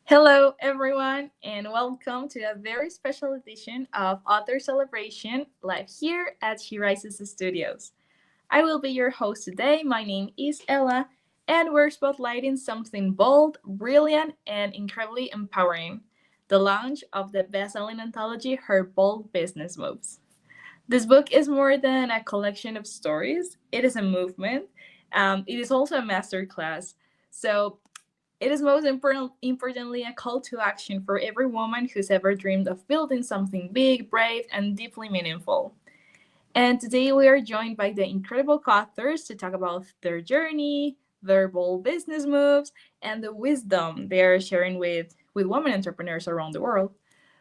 Hello, everyone, and welcome to a very special edition of Author Celebration live here at She Rises Studios. I will be your host today. My name is Ella, and we're spotlighting something bold, brilliant, and incredibly empowering, the launch of the best-selling anthology Her Bold Business Moves. This book is more than a collection of stories, it is a movement. It is also a masterclass. So it is importantly a call to action for every woman who's ever dreamed of building something big, brave, and deeply meaningful. And today we are joined by the incredible authors to talk about their journey, their bold business moves, and the wisdom they are sharing with women entrepreneurs around the world.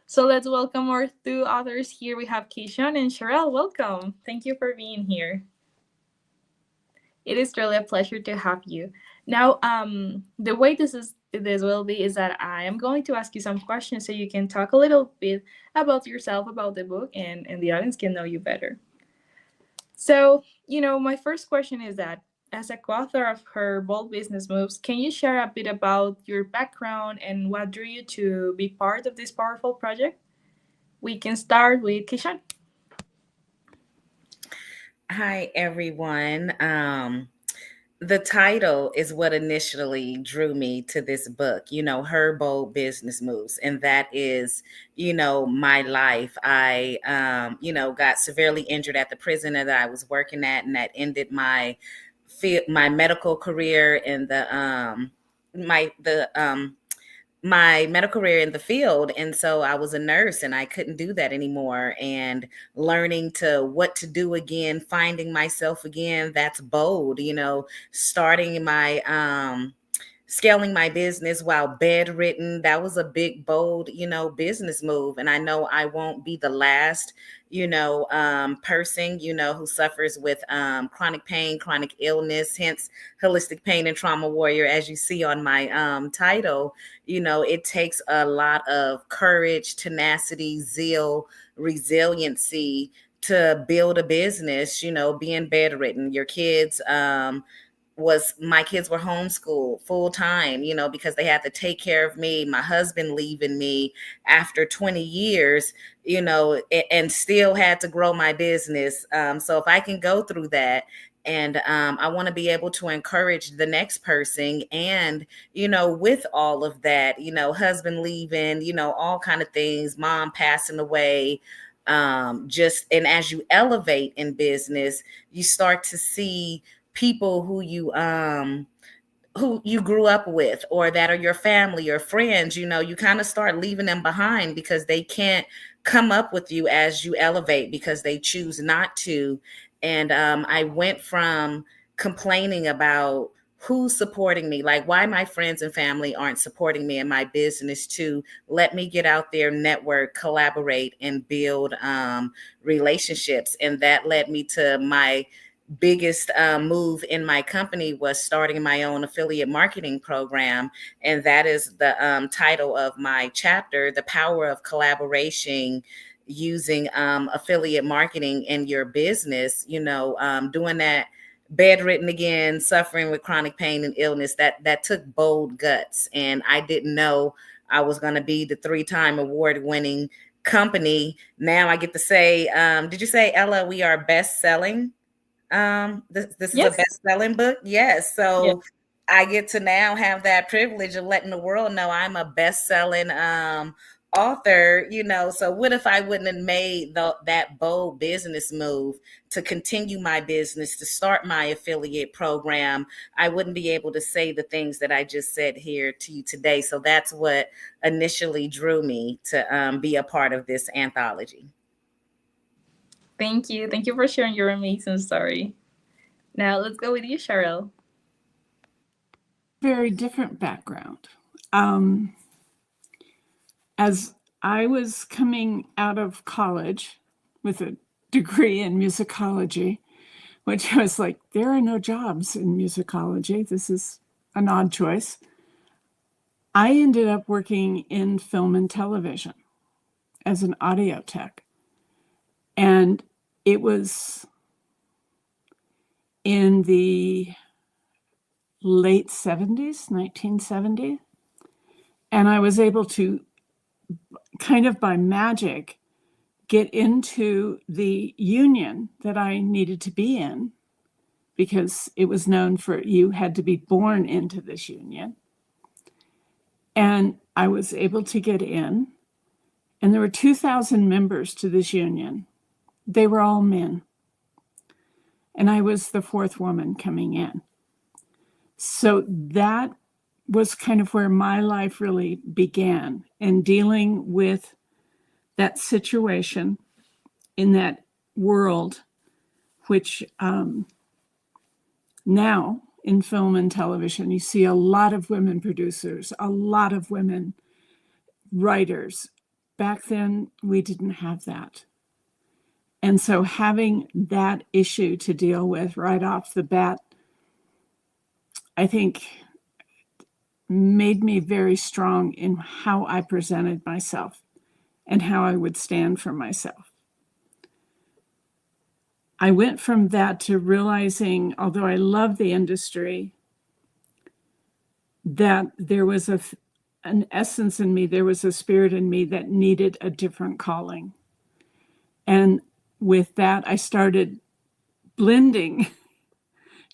So let's welcome our two authors here. We have Keishon and Sherelle. Welcome. Thank you for being here. It is truly a pleasure to have you. Now, the way this will be is that I am going to ask you some questions so you can talk a little bit about yourself, about the book, and the audience can know you better. So, my first question is that as a co-author of Her Bold Business Moves, can you share a bit about your background and what drew you to be part of this powerful project? We can start with Kishan. Hi, everyone. The title is what initially drew me to this book, Her Bold Business Moves. And that is, my life. I got severely injured at the prison that I was working at, and that ended my medical career in my medical career in the field. And so I was a nurse and I couldn't do that anymore. And learning to what to do again, finding myself again, that's bold, starting my scaling my business while bedridden. That was a big, bold, business move. And I know I won't be the last, person, who suffers with chronic pain, chronic illness, hence holistic pain and trauma warrior. As you see on my title, it takes a lot of courage, tenacity, zeal, resiliency to build a business, being bedridden. My kids were homeschooled full time, because they had to take care of me, my husband leaving me after 20 years, and still had to grow my business. So if I can go through that, and I want to be able to encourage the next person, and with all of that, husband leaving, all kind of things, mom passing away, just and as you elevate in business, you start to see people who you grew up with, or that are your family or friends, you kind of start leaving them behind because they can't come up with you as you elevate, because they choose not to. And I went from complaining about who's supporting me, like why my friends and family aren't supporting me in my business, to let me get out there, network, collaborate, and build relationships. And that led me to my biggest move in my company, was starting my own affiliate marketing program. And that is the title of my chapter, The Power of Collaboration Using Affiliate Marketing in Your Business. Doing that bedridden again, suffering with chronic pain and illness, that took bold guts. And I didn't know I was going to be the 3-time award winning company. Now I get to say, did you say, Ella, we are best selling? This is a Yes. best-selling book. Yes. Yeah. So I get to now have that privilege of letting the world know I'm a best-selling author, so what if I wouldn't have made that bold business move to continue my business, to start my affiliate program? I wouldn't be able to say the things that I just said here to you today. So that's what initially drew me to be a part of this anthology. Thank you. Thank you for sharing your amazing story. Now let's go with you, Cheryl. Very different background. As I was coming out of college with a degree in musicology, which was like, there are no jobs in musicology. This is an odd choice. I ended up working in film and television as an audio tech. And it was in the late 70s, 1970. And I was able to, kind of by magic, get into the union that I needed to be in, because it was known for you had to be born into this union. And I was able to get in, and there were 2,000 members to this union. They were all men. And I was the fourth woman coming in. So that was kind of where my life really began, and dealing with that situation in that world, which now in film and television, you see a lot of women producers, a lot of women writers. Back then, we didn't have that. And so having that issue to deal with right off the bat, I think made me very strong in how I presented myself and how I would stand for myself. I went from that to realizing, although I love the industry, that there was an essence in me, there was a spirit in me that needed a different calling. And with that, I started blending,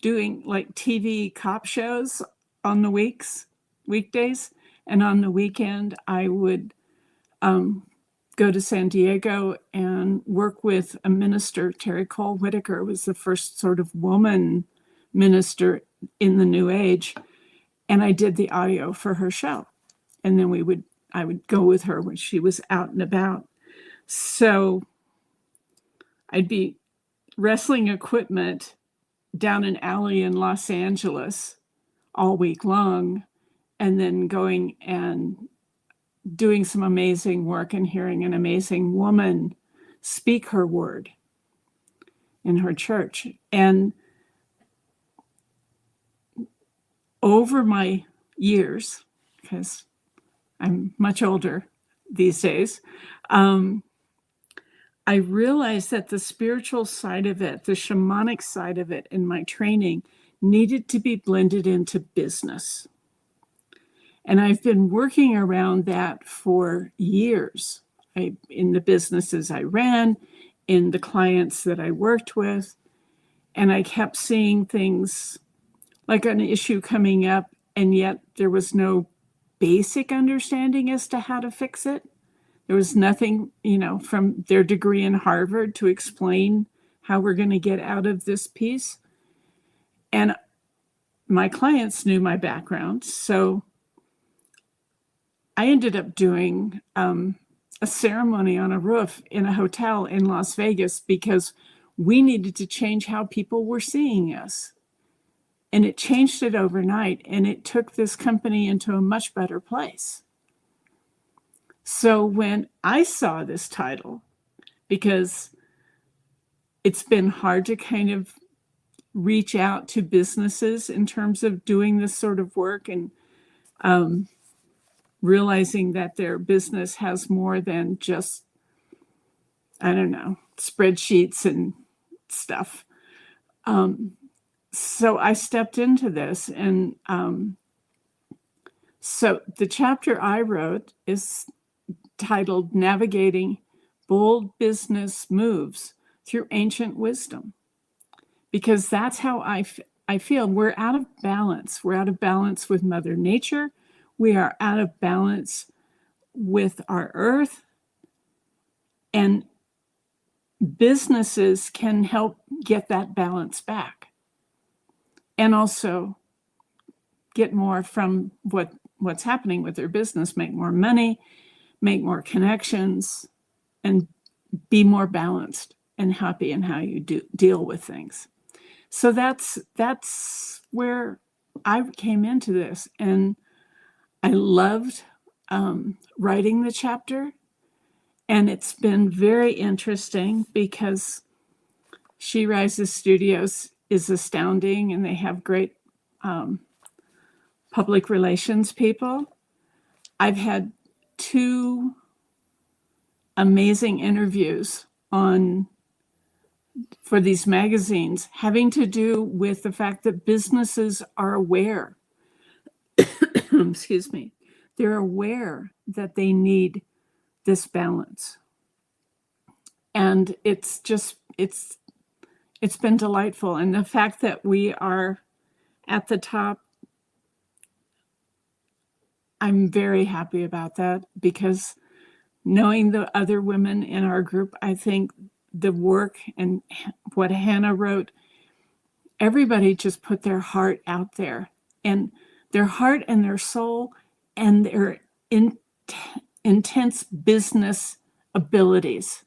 doing like TV cop shows on the weekdays, and on the weekend, I would go to San Diego and work with a minister. Terry Cole Whitaker was the first sort of woman minister in the New Age. And I did the audio for her show. And then I would go with her when she was out and about. So I'd be wrestling equipment down an alley in Los Angeles all week long, and then going and doing some amazing work and hearing an amazing woman speak her word in her church. And over my years, because I'm much older these days, I realized that the spiritual side of it, the shamanic side of it in my training, needed to be blended into business. And I've been working around that for years. In the businesses I ran, in the clients that I worked with, and I kept seeing things like an issue coming up, and yet there was no basic understanding as to how to fix it. There was nothing, from their degree in Harvard to explain how we're going to get out of this piece. And my clients knew my background, so I ended up doing a ceremony on a roof in a hotel in Las Vegas because we needed to change how people were seeing us. And it changed it overnight, and it took this company into a much better place. So when I saw this title, because it's been hard to kind of reach out to businesses in terms of doing this sort of work, and realizing that their business has more than just, spreadsheets and stuff. So I stepped into this, and so the chapter I wrote is titled Navigating Bold Business Moves Through Ancient Wisdom, because that's how I feel. We're out of balance. We're out of balance with Mother Nature. We are out of balance with our earth, and businesses can help get that balance back, and also get more from what's happening with their business, make more money, make more connections, and be more balanced and happy in how you deal with things. So that's where I came into this, and I loved writing the chapter, and it's been very interesting because She Rises Studios is astounding, and they have great public relations people. I've had 2 amazing interviews for these magazines having to do with the fact that businesses are aware excuse me, they're aware that they need this balance. And it's been delightful. And the fact that we are at the top, I'm very happy about that, because knowing the other women in our group, I think the work and what Hannah wrote, everybody just put their heart out there, and their heart and their soul and their intense business abilities.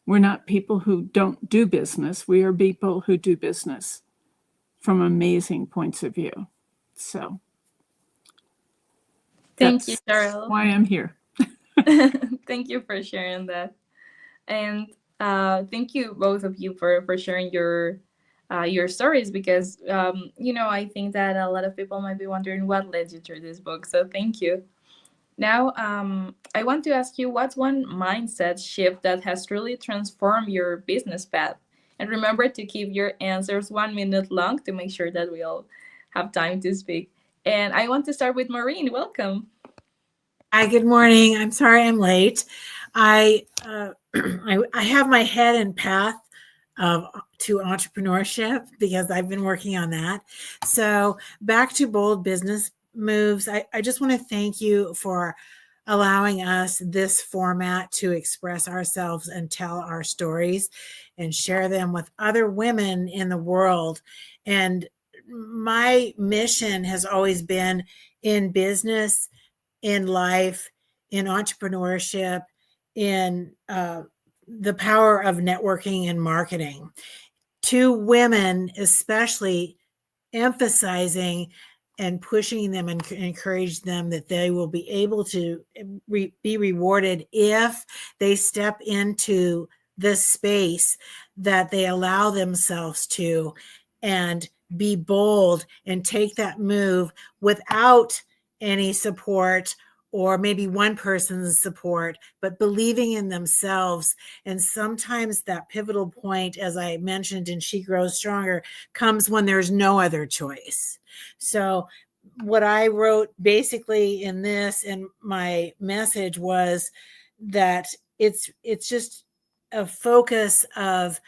We're not people who don't do business. We are people who do business from amazing points of view. So Thank you, that's Cheryl. why I'm here. Thank you for sharing that. And thank you, both of you, for sharing your stories, because I think that a lot of people might be wondering what led you through this book. So thank you. Now, I want to ask you, what's one mindset shift that has truly transformed your business path? And remember to keep your answers 1 minute long to make sure that we all have time to speak. And I want to start with Maureen. Welcome. Hi, good morning. I'm sorry I'm late. I have my head and path to entrepreneurship because I've been working on that. So back to Bold Business Moves. I just want to thank you for allowing us this format to express ourselves and tell our stories and share them with other women in the world. And my mission has always been in business, in life, in entrepreneurship, in the power of networking and marketing. To women, especially, emphasizing and pushing them and encourage them that they will be able to be rewarded if they step into this space that they allow themselves to, and be bold and take that move without any support, or maybe one person's support, but believing in themselves. And sometimes that pivotal point, as I mentioned in She Grows Stronger, comes when there's no other choice. So what I wrote basically in this, and my message was that it's just a focus of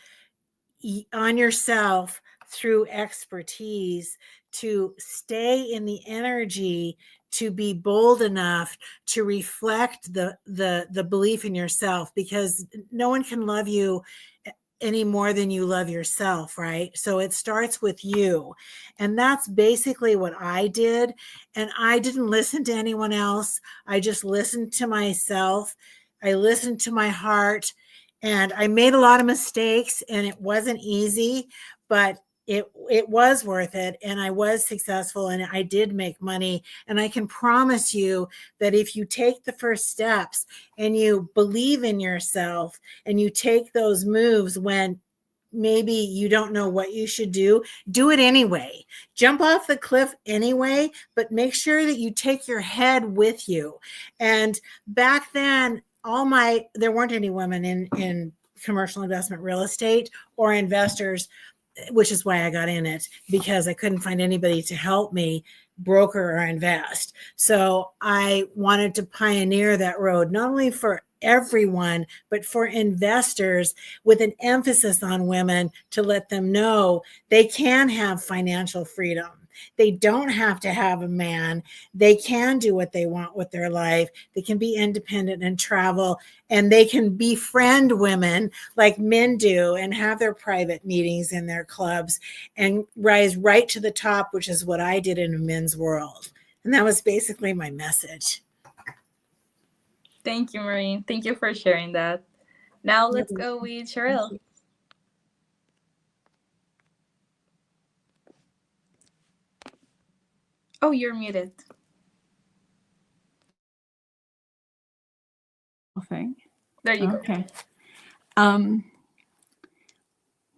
on yourself through expertise to stay in the energy, to be bold enough to reflect the belief in yourself, because no one can love you any more than you love yourself, right? So it starts with you. And that's basically what I did. And I didn't listen to anyone else. I just listened to myself. I listened to my heart, and I made a lot of mistakes, and it wasn't easy, but it was worth it, and I was successful, and I did make money. And I can promise you that if you take the first steps and you believe in yourself and you take those moves when maybe you don't know what you should do it anyway. Jump off the cliff anyway, but make sure that you take your head with you. And back then, there weren't any women in commercial investment real estate or investors, which is why I got in it, because I couldn't find anybody to help me broker or invest. So I wanted to pioneer that road, not only for everyone, but for investors, with an emphasis on women, to let them know they can have financial freedom. They don't have to have a man. They can do what they want with their life. They can be independent and travel, and they can befriend women like men do and have their private meetings in their clubs and rise right to the top, which is what I did in a men's world. And that was basically my message. Thank you, Maureen. Thank you for sharing that. Now let's go with Cheryl. Oh, you're muted. Thing. There you go. Okay.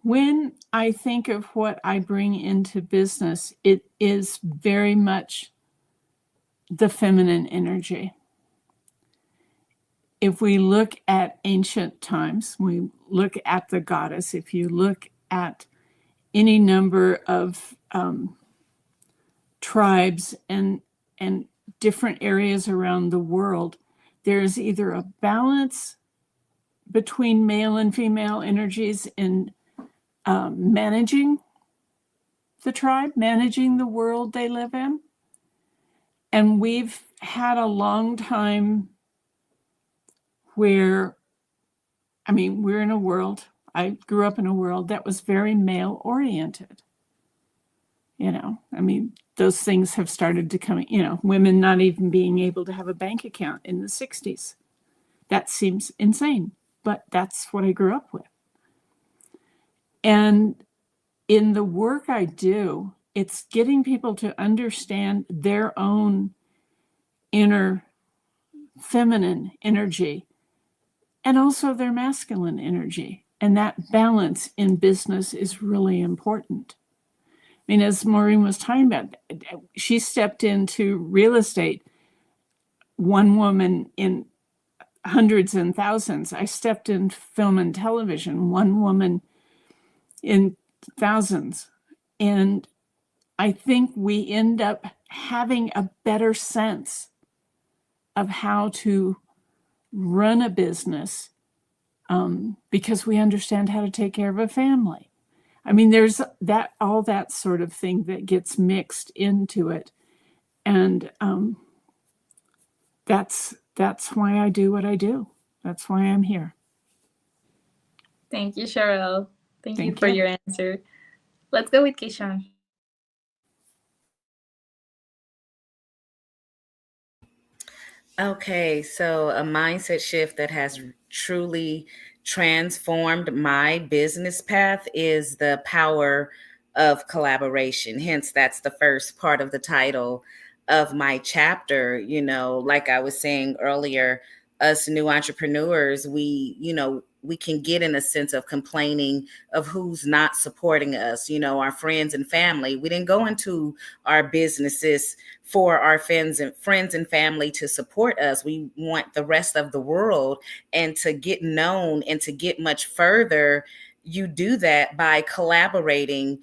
When I think of what I bring into business, it is very much the feminine energy. If we look at ancient times, we look at the goddess. If you look at any number of tribes and different areas around the world, there's either a balance between male and female energies in managing the tribe, managing the world they live in. And we've had a long time where, I mean, we're in a world, I grew up in a world that was very male oriented. You know, I mean, those things have started to come, you know, women not even being able to have a bank account in the 60s. That seems insane, but that's what I grew up with. And in the work I do, it's getting people to understand their own inner feminine energy and also their masculine energy. And that balance in business is really important. I mean, as Maureen was talking about, she stepped into real estate, one woman in hundreds and thousands. I stepped in film and television, one woman in thousands. And I think we end up having a better sense of how to run a business because we understand how to take care of a family. I mean, there's that, all that sort of thing that gets mixed into it. And that's why I do what I do. That's why I'm here. Thank you, Cheryl. Thank you Thank for you. your answer. Let's go with Kishan. Okay, so a mindset shift that has truly transformed my business path is the power of collaboration. Hence, that's the first part of the title of my chapter. You know, like I was saying earlier, us new entrepreneurs, we can get in a sense of complaining of who's not supporting us, you know, our friends and family. We didn't go into our businesses for our friends and family to support us. We want the rest of the world, and to get known and to get much further, you do that by collaborating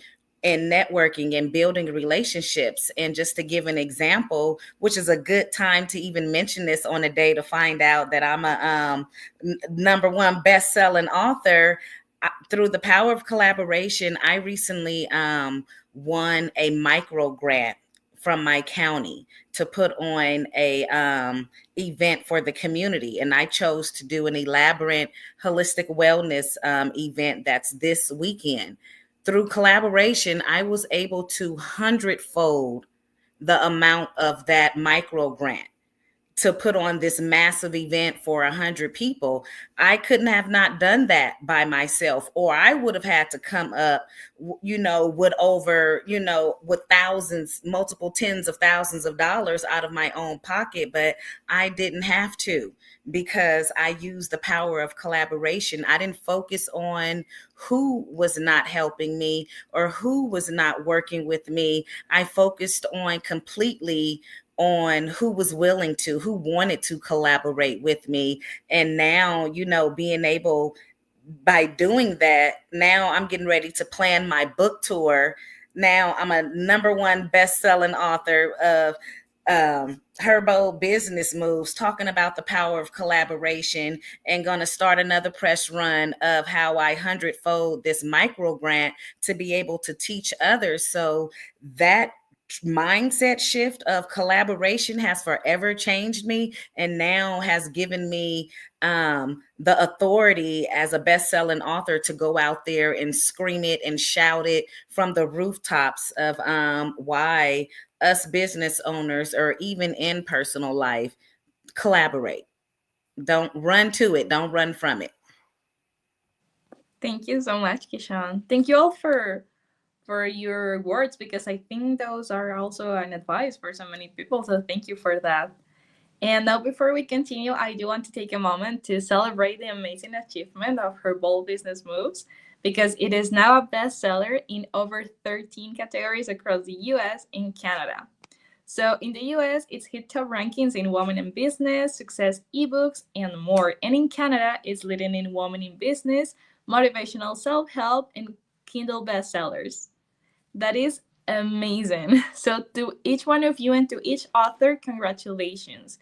and networking and building relationships. And just to give an example, which is a good time to even mention this on a day to find out that I'm a #1 best-selling author. Through the power of collaboration, I recently won a micro grant from my county to put on a event for the community. And I chose to do an elaborate holistic wellness event that's this weekend. Through collaboration, I was able to 100-fold the amount of that micro grant to put on this massive event for 100 people. I couldn't have not done that by myself, or I would have had to come up, with thousands, multiple tens of thousands of dollars out of my own pocket. But I didn't have to, because I used the power of collaboration. I didn't focus on who was not helping me or who was not working with me. I focused on completely on who was willing to, who wanted to collaborate with me. And now, being able, by doing that, now I'm getting ready to plan my book tour. Now I'm a #1 best-selling author of Herbo Business Moves, talking about the power of collaboration, and going to start another press run of how I 100-fold this micro grant to be able to teach others. So that mindset shift of collaboration has forever changed me, and now has given me the authority as a best-selling author to go out there and scream it and shout it from the rooftops of why us business owners, or even in personal life, collaborate. Don't run to it. Don't run from it. Thank you so much, Kishan. Thank you all for your words, because I think those are also an advice for so many people. So thank you for that. And now, before we continue, I do want to take a moment to celebrate the amazing achievement of her Bold Business Moves, because it is now a bestseller in over 13 categories across the US and Canada. So in the US, it's hit top rankings in Women in Business, Success eBooks, and more. And in Canada, it's leading in Women in Business, Motivational Self-Help, and Kindle bestsellers. That is amazing. So to each one of you and to each author, congratulations.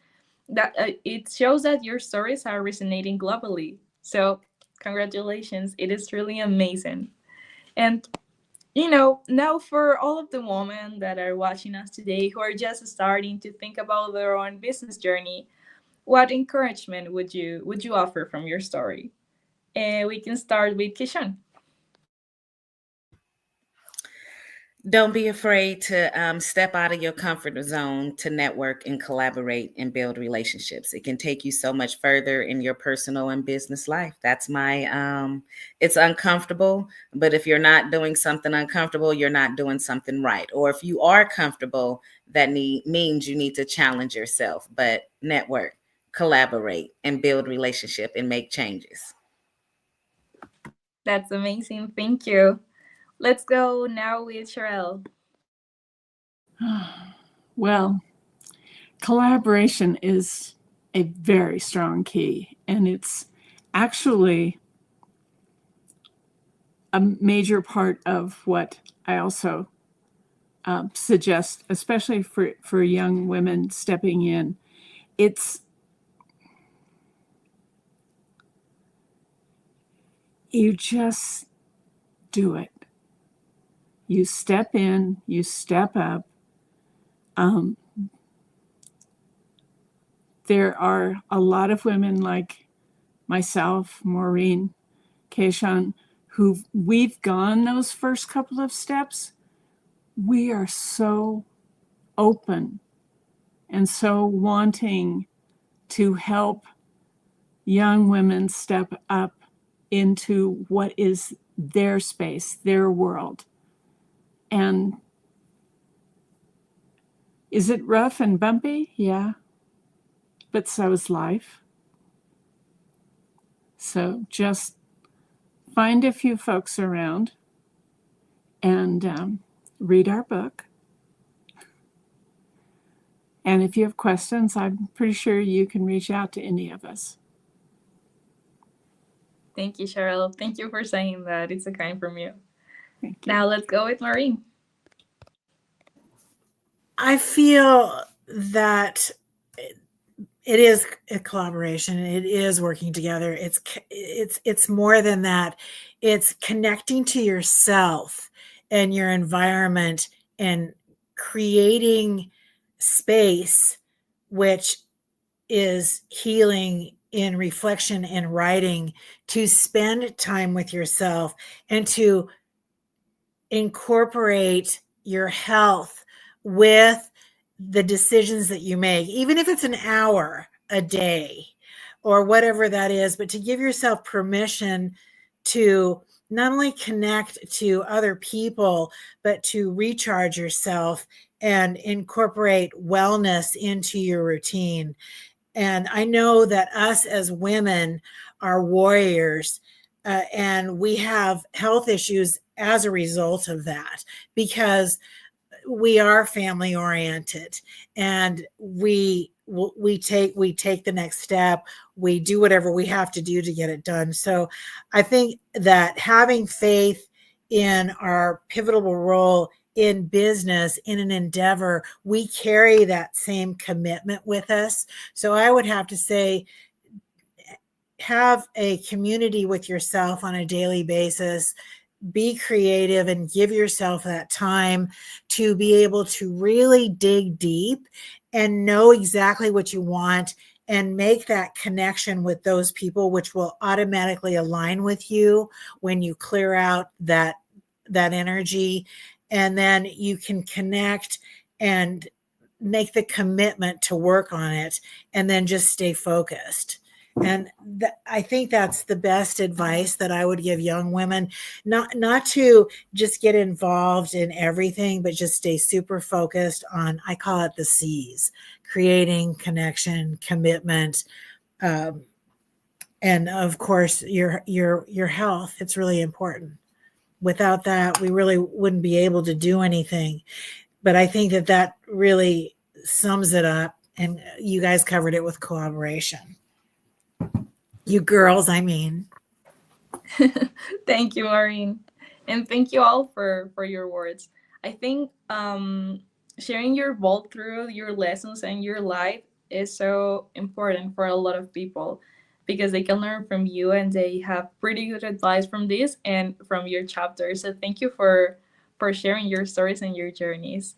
That it shows that your stories are resonating globally. So congratulations. It is really amazing. And now for all of the women that are watching us today who are just starting to think about their own business journey, what encouragement would you offer from your story? And we can start with Kishon. Don't be afraid to step out of your comfort zone to network and collaborate and build relationships. It can take you so much further in your personal and business life. That's it's uncomfortable, but if you're not doing something uncomfortable, you're not doing something right. Or if you are comfortable, that means you need to challenge yourself, but network, collaborate, and build relationship and make changes. That's amazing. Thank you. Let's go now with Sherelle. Well, collaboration is a very strong key, and it's actually a major part of what I also suggest, especially for young women stepping in. You just do it. You step in, you step up. There are a lot of women like myself, Maureen, Keishan, we've gone those first couple of steps. We are so open and so wanting to help young women step up into what is their space, their world. And is it rough and bumpy? Yeah. But so is life. So just find a few folks around and read our book. And if you have questions, I'm pretty sure you can reach out to any of us. Thank you, Cheryl. Thank you for saying that. It's so kind from you. Thank you. Now let's go with Maureen. I feel that it is a collaboration. It is working together. It's more than that. It's connecting to yourself and your environment and creating space, which is healing in reflection and writing, to spend time with yourself and to incorporate your health with the decisions that you make, even if it's an hour a day or whatever that is, but to give yourself permission to not only connect to other people, but to recharge yourself and incorporate wellness into your routine. And I know that us as women are warriors, and we have health issues as a result of that, because we are family oriented and we take the next step. We do whatever we have to do to get it done. So I think that having faith in our pivotal role in business, in an endeavor, we carry that same commitment with us. So I would have to say, have a community with yourself on a daily basis. Be creative and give yourself that time to be able to really dig deep and know exactly what you want and make that connection with those people, which will automatically align with you when you clear out that energy. And then you can connect and make the commitment to work on it and then just stay focused. And I think that's the best advice that I would give young women, not to just get involved in everything, but just stay super focused on, I call it the C's: creating, connection, commitment, and of course your health. It's really important. Without that, we really wouldn't be able to do anything. But I think that really sums it up, and you guys covered it with collaboration. You girls, I mean. Thank you, Maureen. And thank you all for your words. I think sharing your vault through your lessons and your life is so important for a lot of people because they can learn from you and they have pretty good advice from this and from your chapter. So thank you for sharing your stories and your journeys.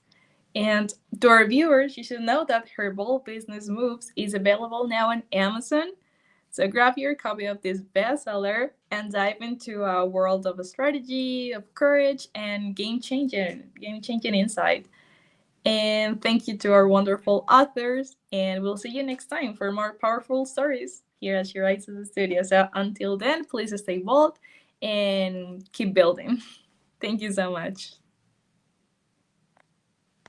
And to our viewers, you should know that Her Bold Business Moves is available now on Amazon. So grab your copy of this bestseller and dive into a world of strategy, of courage, and game-changing insight. And thank you to our wonderful authors. And we'll see you next time for more powerful stories here at She Rises Studio. So until then, please stay bold and keep building. Thank you so much.